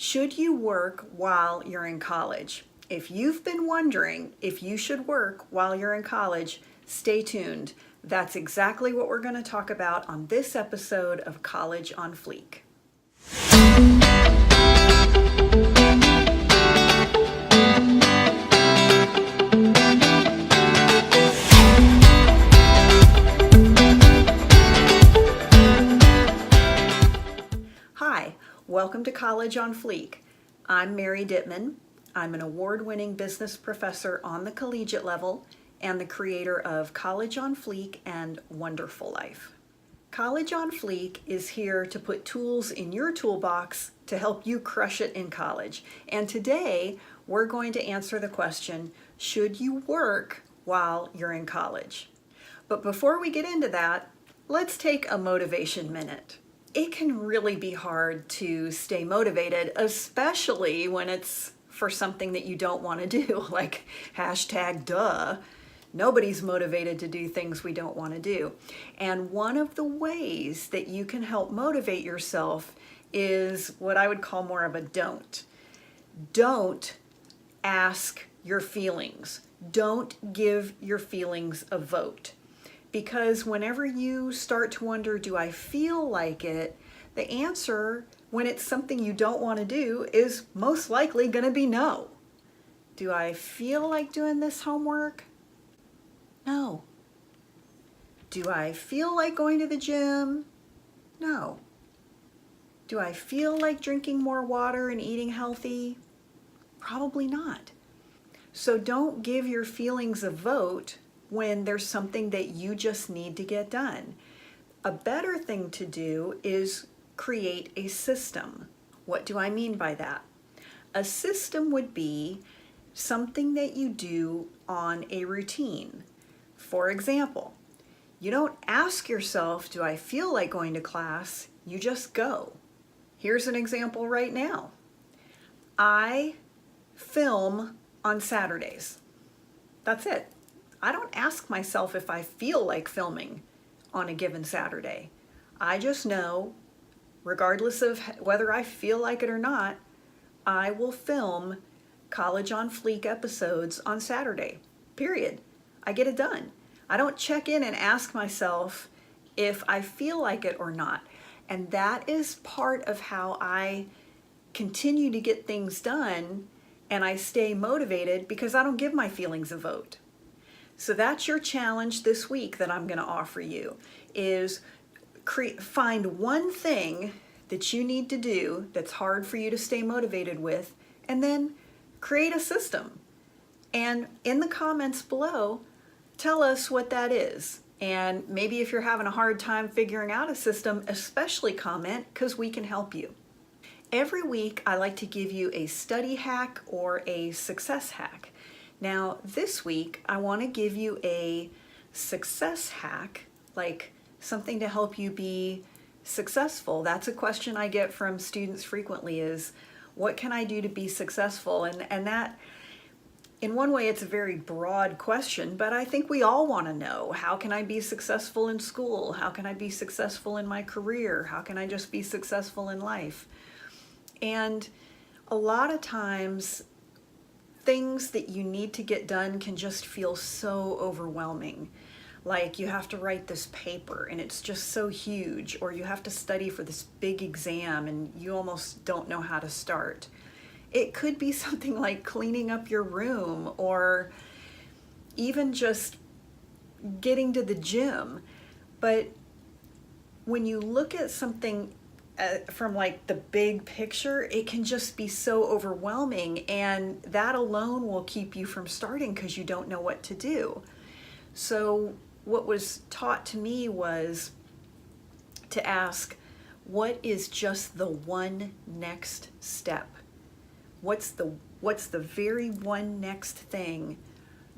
Should you work while you're in college? If you've been wondering if you should work while you're in college, stay tuned. That's exactly what we're going to talk about on this episode of College on Fleek. Hi, welcome to College on Fleek. I'm Mary Dittman. I'm an award-winning business professor on the collegiate level and the creator of College on Fleek and One-Derful Life. College on Fleek is here to put tools in your toolbox to help you crush it in college. And today we're going to answer the question, should you work while you're in college? But before we get into that, let's take a motivation minute. It can really be hard to stay motivated, especially when it's for something that you don't want to do, like #duh. Nobody's motivated to do things we don't want to do. And one of the ways that you can help motivate yourself is what I would call more of a don't. Don't ask your feelings. Don't give your feelings a vote. Because whenever you start to wonder, do I feel like it? The answer, when it's something you don't want to do, is most likely going to be no. Do I feel like doing this homework? No. Do I feel like going to the gym? No. Do I feel like drinking more water and eating healthy? Probably not. So don't give your feelings a vote when there's something that you just need to get done. A better thing to do is create a system. What do I mean by that? A system would be something that you do on a routine. For example, you don't ask yourself, do I feel like going to class? You just go. Here's an example right now. I film on Saturdays. That's it. I don't ask myself if I feel like filming on a given Saturday. I just know, regardless of whether I feel like it or not, I will film College on Fleek episodes on Saturday, period. I get it done. I don't check in and ask myself if I feel like it or not. And that is part of how I continue to get things done and I stay motivated because I don't give my feelings a vote. So that's your challenge this week that I'm going to offer you, is find one thing that you need to do that's hard for you to stay motivated with, and then create a system. And in the comments below, tell us what that is. And maybe if you're having a hard time figuring out a system, especially comment, because we can help you. Every week, I like to give you a study hack or a success hack. Now, this week, I want to give you a success hack, like something to help you be successful. That's a question I get from students frequently is, what can I do to be successful? And that, in one way, it's a very broad question, but I think we all want to know, how can I be successful in school? How can I be successful in my career? How can I just be successful in life? And a lot of times, things that you need to get done can just feel so overwhelming. Like you have to write this paper and it's just so huge, or you have to study for this big exam and you almost don't know how to start. It could be something like cleaning up your room or even just getting to the gym. But when you look at something from like the big picture, it can just be so overwhelming, and that alone will keep you from starting because you don't know what to do. So what was taught to me was to ask, what is just the one next step? What's the very one next thing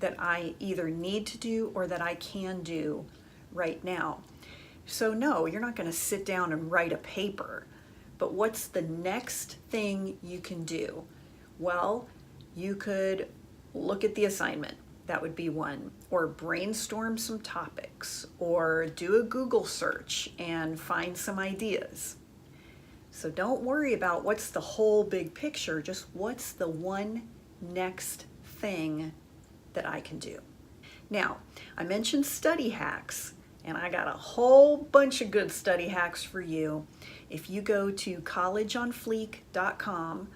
that I either need to do or that I can do right now? So no, you're not going to sit down and write a paper, but what's the next thing you can do? Well, you could look at the assignment. That would be one. Or brainstorm some topics, or do a Google search and find some ideas. So don't worry about what's the whole big picture, just what's the one next thing that I can do. Now, I mentioned study hacks, and I got a whole bunch of good study hacks for you. If you go to collegeonfleek.com,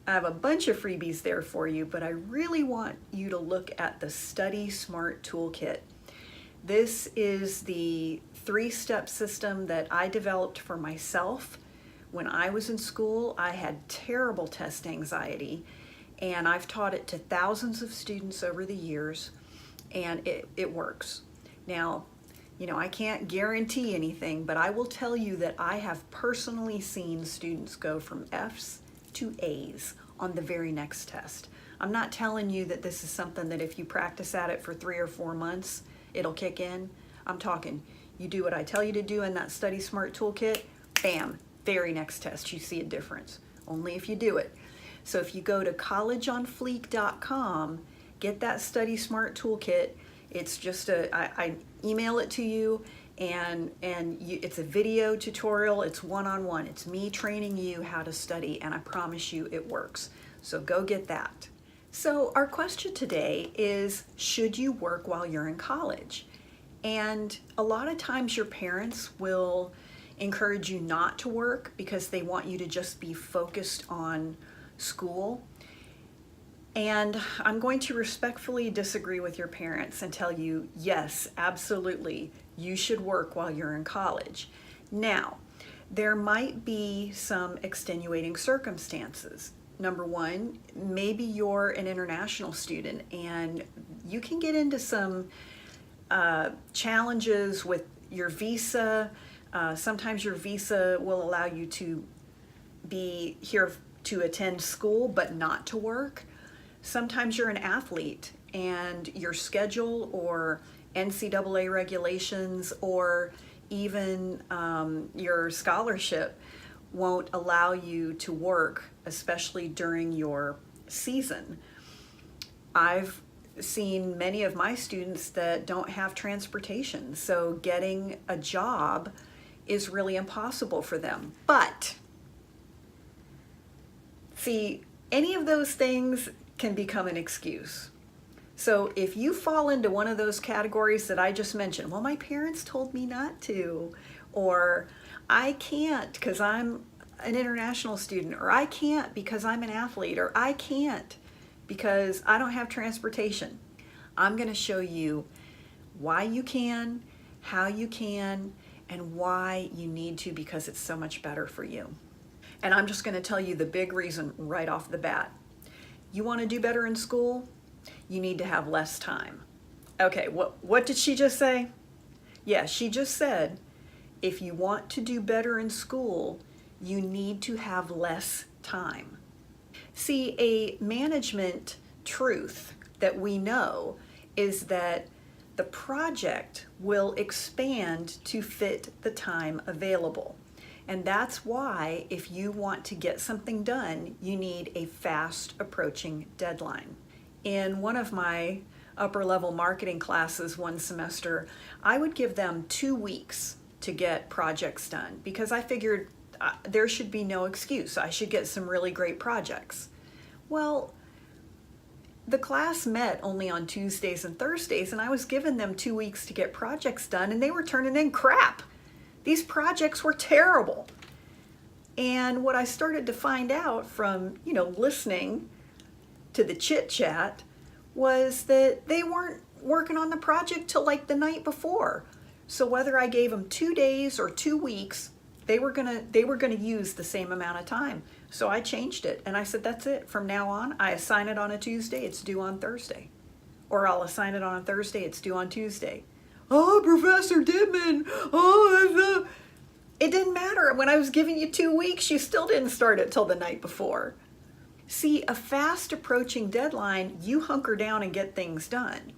I have a bunch of freebies there for you, but I really want you to look at the Study Smart Toolkit. This is the 3-step system that I developed for myself. When I was in school, I had terrible test anxiety, and I've taught it to thousands of students over the years, and it works. Now, you know, I can't guarantee anything, but I will tell you that I have personally seen students go from F's to A's on the very next test. I'm not telling you that this is something that if you practice at it for 3 or 4 months, it'll kick in. I'm talking, you do what I tell you to do in that Study Smart Toolkit, bam, very next test, you see a difference. Only if you do it. So if you go to collegeonfleek.com, get that Study Smart Toolkit. It's just I email it to you, and it's a video tutorial. It's one-on-one. It's me training you how to study, and I promise you it works. So go get that. So our question today is, should you work while you're in college? And a lot of times your parents will encourage you not to work because they want you to just be focused on school. And I'm going to respectfully disagree with your parents and tell you, yes, absolutely, you should work while you're in college. Now, there might be some extenuating circumstances. Number one, maybe you're an international student and you can get into some challenges with your visa. Sometimes your visa will allow you to be here to attend school but not to work. Sometimes you're an athlete and your schedule or NCAA regulations or even your scholarship won't allow you to work, especially during your season. I've seen many of my students that don't have transportation, so getting a job is really impossible for them. But see, any of those things can become an excuse. So if you fall into one of those categories that I just mentioned, well, my parents told me not to, or I can't because I'm an international student, or I can't because I'm an athlete, or I can't because I don't have transportation. I'm going to show you why you can, how you can, and why you need to, because it's so much better for you. And I'm just going to tell you the big reason right off the bat. You want to do better in school? You need to have less time. Okay, what did she just say? Yeah, she just said, if you want to do better in school, you need to have less time. See, a management truth that we know is that the project will expand to fit the time available. And that's why if you want to get something done, you need a fast approaching deadline. In one of my upper level marketing classes one semester, I would give them 2 weeks to get projects done because I figured there should be no excuse. I should get some really great projects. Well, the class met only on Tuesdays and Thursdays, and I was giving them 2 weeks to get projects done, and they were turning in crap. These projects were terrible. And what I started to find out from, listening to the chit chat was that they weren't working on the project till like the night before. So whether I gave them 2 days or 2 weeks, they were gonna use the same amount of time. So I changed it and I said, that's it. From now on, I assign it on a Tuesday, it's due on Thursday. Or I'll assign it on a Thursday, it's due on Tuesday. Oh, Professor Dittman, it didn't matter. When I was giving you 2 weeks, you still didn't start it till the night before. See, a fast approaching deadline, you hunker down and get things done.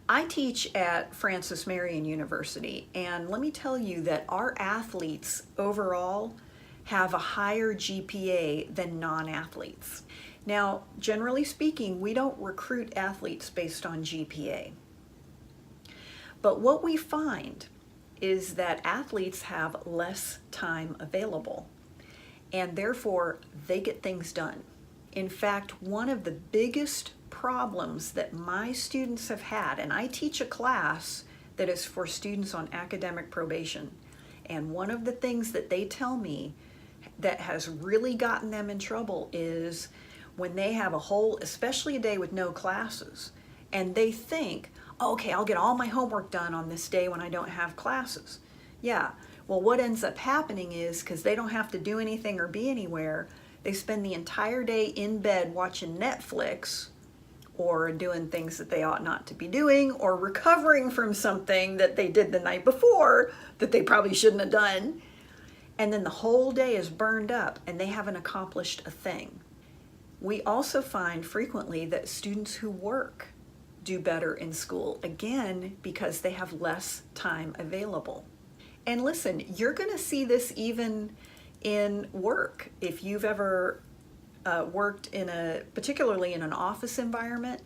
I teach at Francis Marion University, and let me tell you that our athletes overall have a higher GPA than non-athletes. Now, generally speaking, we don't recruit athletes based on GPA. But what we find is that athletes have less time available. and therefore they get things done. In fact, one of the biggest problems that my students have had, and I teach a class that is for students on academic probation, and one of the things that they tell me that has really gotten them in trouble is when they have a whole, especially a day with no classes, and they think, okay, I'll get all my homework done on this day when I don't have classes. Yeah, well, what ends up happening is, because they don't have to do anything or be anywhere, they spend the entire day in bed watching Netflix or doing things that they ought not to be doing, or recovering from something that they did the night before that they probably shouldn't have done. And then the whole day is burned up and they haven't accomplished a thing. We also find frequently that students who work do better in school, again, because they have less time available. And listen, you're going to see this even in work. If you've ever worked particularly in an office environment,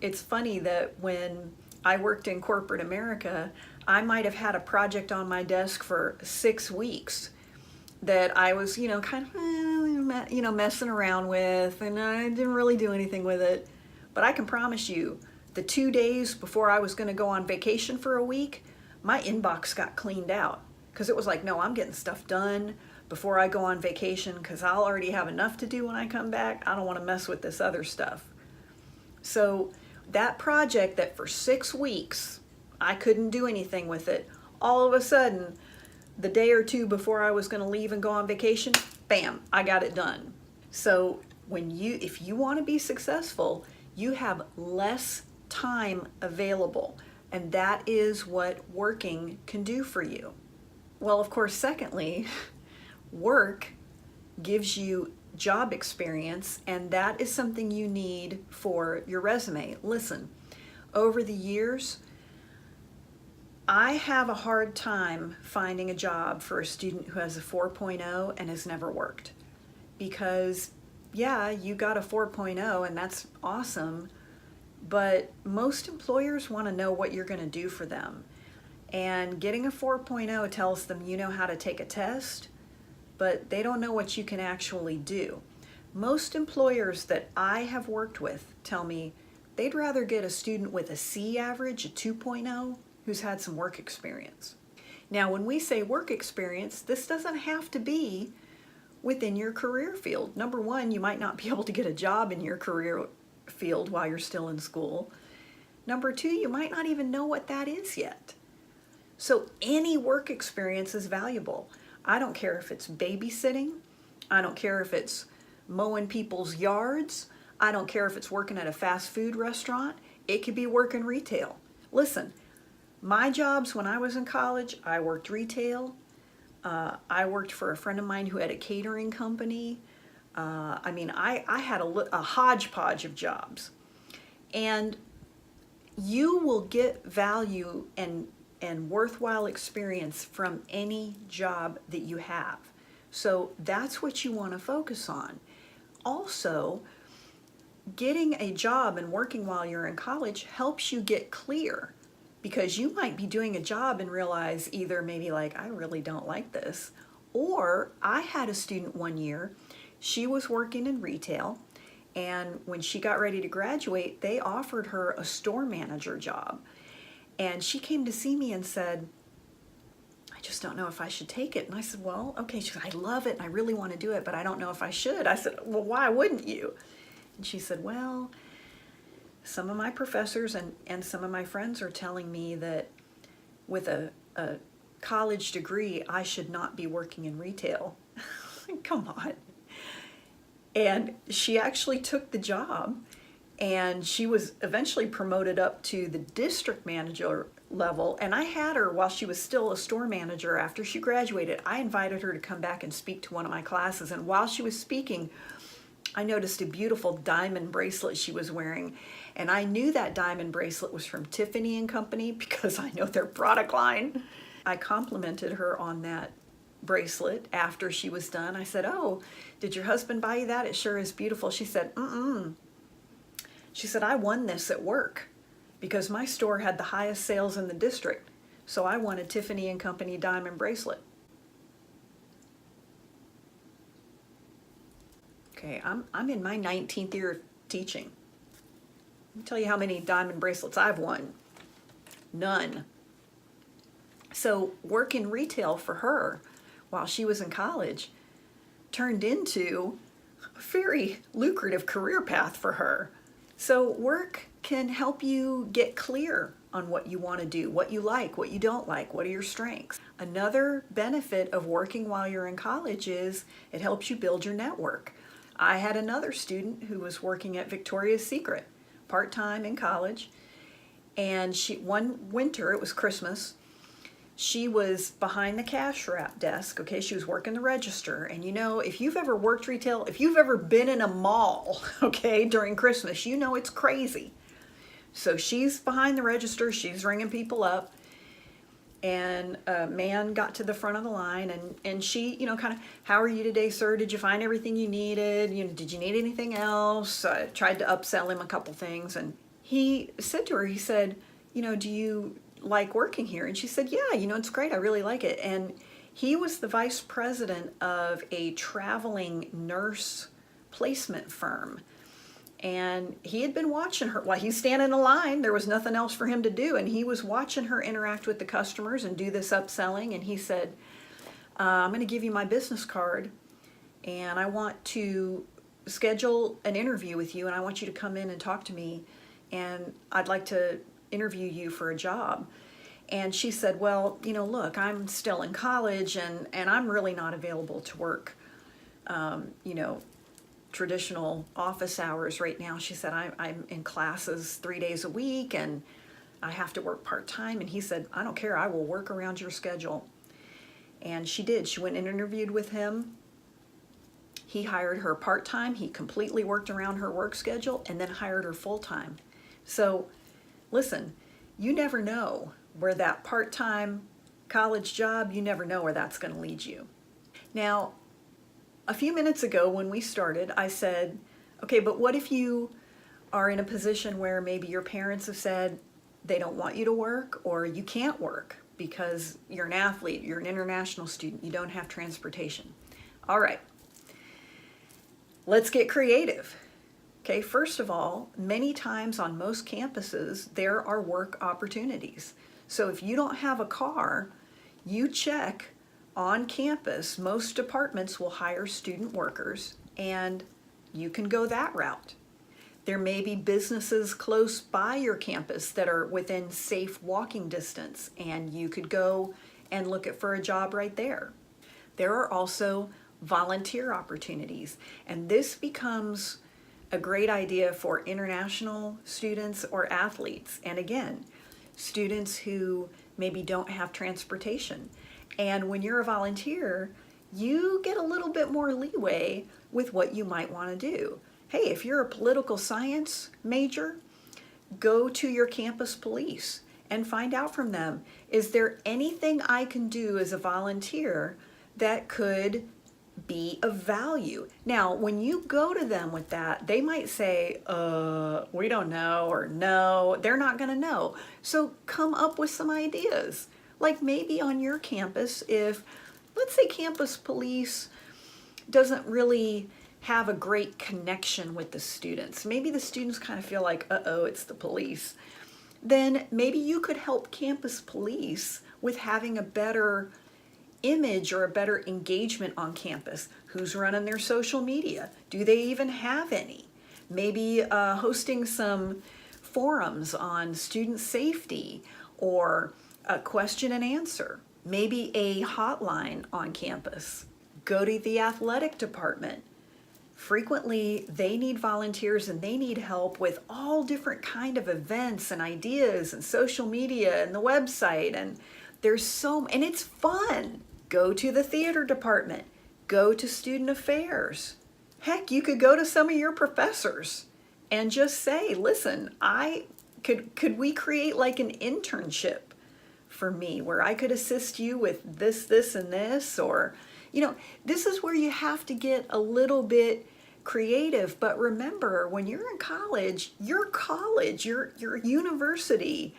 it's funny that when I worked in corporate America, I might have had a project on my desk for 6 weeks that I was, kind of, messing around with, and I didn't really do anything with it. But I can promise you, the 2 days before I was going to go on vacation for a week, my inbox got cleaned out, because it was like, no, I'm getting stuff done before I go on vacation, because I'll already have enough to do when I come back. I don't want to mess with this other stuff. So that project that for 6 weeks I couldn't do anything with it, all of a sudden, the day or two before I was going to leave and go on vacation, bam, I got it done. So if you want to be successful, you have less time available, and that is what working can do for you. Well, of course, secondly, work gives you job experience, and that is something you need for your resume. Listen, over the years, I have a hard time finding a job for a student who has a 4.0 and has never worked. Because, yeah, you got a 4.0 and that's awesome, but most employers want to know what you're going to do for them. And getting a 4.0 tells them you know how to take a test, but they don't know what you can actually do. Most employers that I have worked with tell me they'd rather get a student with a C average, a 2.0, who's had some work experience. Now, when we say work experience, this doesn't have to be within your career field. Number one, you might not be able to get a job in your career field while you're still in school. Number two, you might not even know what that is yet. So any work experience is valuable. I don't care if it's babysitting. I don't care if it's mowing people's yards. I don't care if it's working at a fast food restaurant. It could be working retail. Listen, my jobs when I was in college, I worked retail. I worked for a friend of mine who had a catering company. I had a hodgepodge of jobs. And you will get value and worthwhile experience from any job that you have. So that's what you want to focus on. Also, getting a job and working while you're in college helps you get clear, because you might be doing a job and realize either maybe like, I really don't like this, or I had a student one year, she was working in retail, and when she got ready to graduate, they offered her a store manager job. And she came to see me and said, I just don't know if I should take it. And I said, well, okay. She said, I love it and I really want to do it, but I don't know if I should. I said, well, why wouldn't you? And she said, well, some of my professors and some of my friends are telling me that with a college degree, I should not be working in retail. Come on. And she actually took the job, and she was eventually promoted up to the district manager level. And I had her while she was still a store manager. After she graduated, I invited her to come back and speak to one of my classes. And while she was speaking, I noticed a beautiful diamond bracelet she was wearing. And I knew that diamond bracelet was from Tiffany and Company because I know their product line. I complimented her on that bracelet after she was done. I said, oh, did your husband buy you that? It sure is beautiful. She said, mm-mm. She said, I won this at work because my store had the highest sales in the district. So I won a Tiffany and Company diamond bracelet. Okay, I'm in my 19th year of teaching. Let me tell you how many diamond bracelets I've won. None. So work in retail for her while she was in college turned into a very lucrative career path for her. So work can help you get clear on what you want to do, what you like, what you don't like, what are your strengths. Another benefit of working while you're in college is it helps you build your network. I had another student who was working at Victoria's Secret part-time in college, and one winter, it was Christmas, she was behind the cash wrap desk, okay? She was working the register. And you know, if you've ever worked retail, if you've ever been in a mall, okay, during Christmas, you know it's crazy. So she's behind the register, she's ringing people up, and a man got to the front of the line, and she, you know, kind of, how are you today, sir? Did you find everything you needed? You know, did you need anything else? I tried to upsell him a couple things, and he said to her, he said, you know, do you like working here? And she said, yeah, you know, it's great. I really like it. And he was the vice president of a traveling nurse placement firm. And he had been watching her while he's standing in line. There was nothing else for him to do. And he was watching her interact with the customers and do this upselling. And he said, I'm going to give you my business card, and I want to schedule an interview with you, and I want you to come in and talk to me, and I'd like to interview you for a job. And she said, well, you know, look, I'm still in college, and I'm really not available to work, you know, traditional office hours right now. She said, I'm in classes 3 days a week, and I have to work part-time. And he said, I don't care, I will work around your schedule. And she did. She went and interviewed with him. He hired her part-time. He completely worked around her work schedule, and then hired her full-time. So listen, you never know where that part-time college job, you never know where that's going to lead you. Now, a few minutes ago when we started, I said, okay, but what if you are in a position where maybe your parents have said they don't want you to work, or you can't work because you're an athlete, you're an international student, you don't have transportation. All right, let's get creative. Okay, first of all, many times on most campuses, there are work opportunities. So if you don't have a car, you check on campus. Most departments will hire student workers, and you can go that route. There may be businesses close by your campus that are within safe walking distance, and you could go and look for a job right there. There are also volunteer opportunities, and this becomes a great idea for international students or athletes. And again, students who maybe don't have transportation. And when you're a volunteer, you get a little bit more leeway with what you might want to do. Hey, if you're a political science major, go to your campus police and find out from them, is there anything I can do as a volunteer that could be of value? Now, when you go to them with that, they might say, we don't know, or no, they're not going to know. So come up with some ideas. Like maybe on your campus, if, let's say, campus police doesn't really have a great connection with the students. Maybe the students kind of feel like, uh-oh, it's the police. Then maybe you could help campus police with having a better image or a better engagement on campus. Who's running their social media? Do they even have any? Maybe hosting some forums on student safety, or a question and answer. Maybe a hotline on campus. Go to the athletic department. Frequently, they need volunteers, and they need help with all different kind of events and ideas and social media and the website, and and it's fun. Go to the theater department. Go to student affairs. Heck, you could go to some of your professors and just say, listen, could we create like an internship for me where I could assist you with this, and this? Or, you know, this is where you have to get a little bit creative. But remember, when you're in college, your university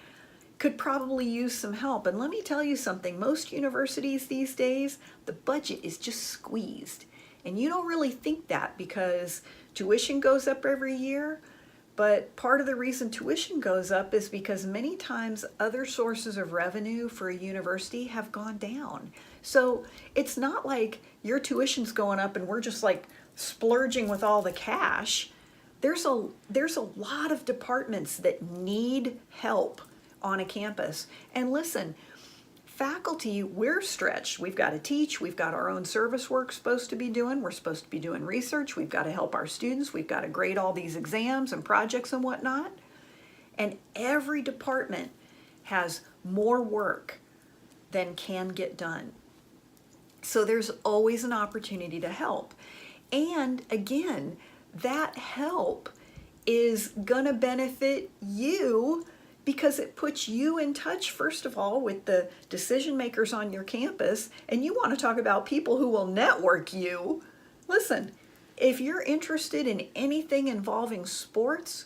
could probably use some help. And let me tell you something, most universities these days, the budget is just squeezed. And you don't really think that because tuition goes up every year, but part of the reason tuition goes up is because many times other sources of revenue for a university have gone down. So it's not like your tuition's going up and we're just like splurging with all the cash. There's a lot of departments that need help on a campus. And listen, faculty, we're stretched. We've got to teach. We've got our own service work supposed to be doing. We're supposed to be doing research. We've got to help our students. We've got to grade all these exams and projects and whatnot. And every department has more work than can get done. So there's always an opportunity to help. And again, that help is gonna benefit you because it puts you in touch, first of all, with the decision makers on your campus. And you want to talk about people who will network you. Listen, if you're interested in anything involving sports,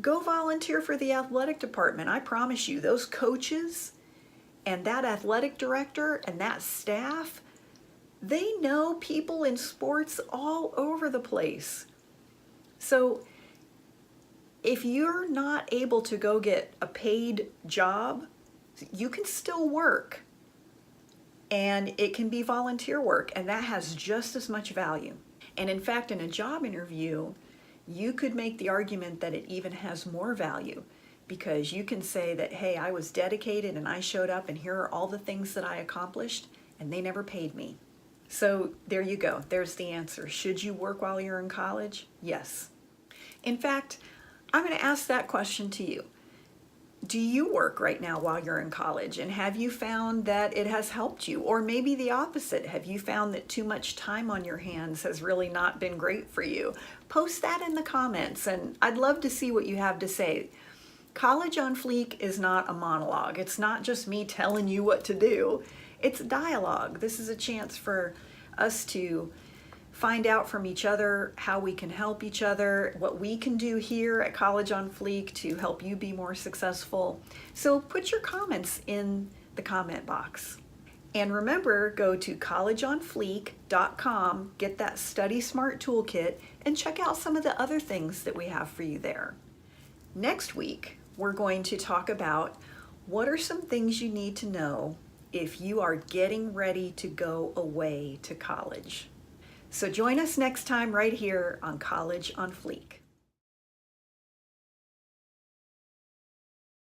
go volunteer for the athletic department. I promise you, those coaches and that athletic director and that staff, they know people in sports all over the place. So if you're not able to go get a paid job, you can still work. And it can be volunteer work, and that has just as much value. And in fact, in a job interview, you could make the argument that it even has more value because you can say that, hey, I was dedicated and I showed up and here are all the things that I accomplished and they never paid me. So there you go. There's the answer. Should you work while you're in college? Yes. In fact, I'm going to ask that question to you. Do you work right now while you're in college? And have you found that it has helped you? Or maybe the opposite. Have you found that too much time on your hands has really not been great for you? Post that in the comments, and I'd love to see what you have to say. College on Fleek is not a monologue. It's not just me telling you what to do. It's dialogue. This is a chance for us to find out from each other how we can help each other, what we can do here at College on Fleek to help you be more successful. So put your comments in the comment box. And remember, go to collegeonfleek.com, get that Study Smart Toolkit, and check out some of the other things that we have for you there. Next week, we're going to talk about what are some things you need to know if you are getting ready to go away to college. So join us next time right here on College on Fleek.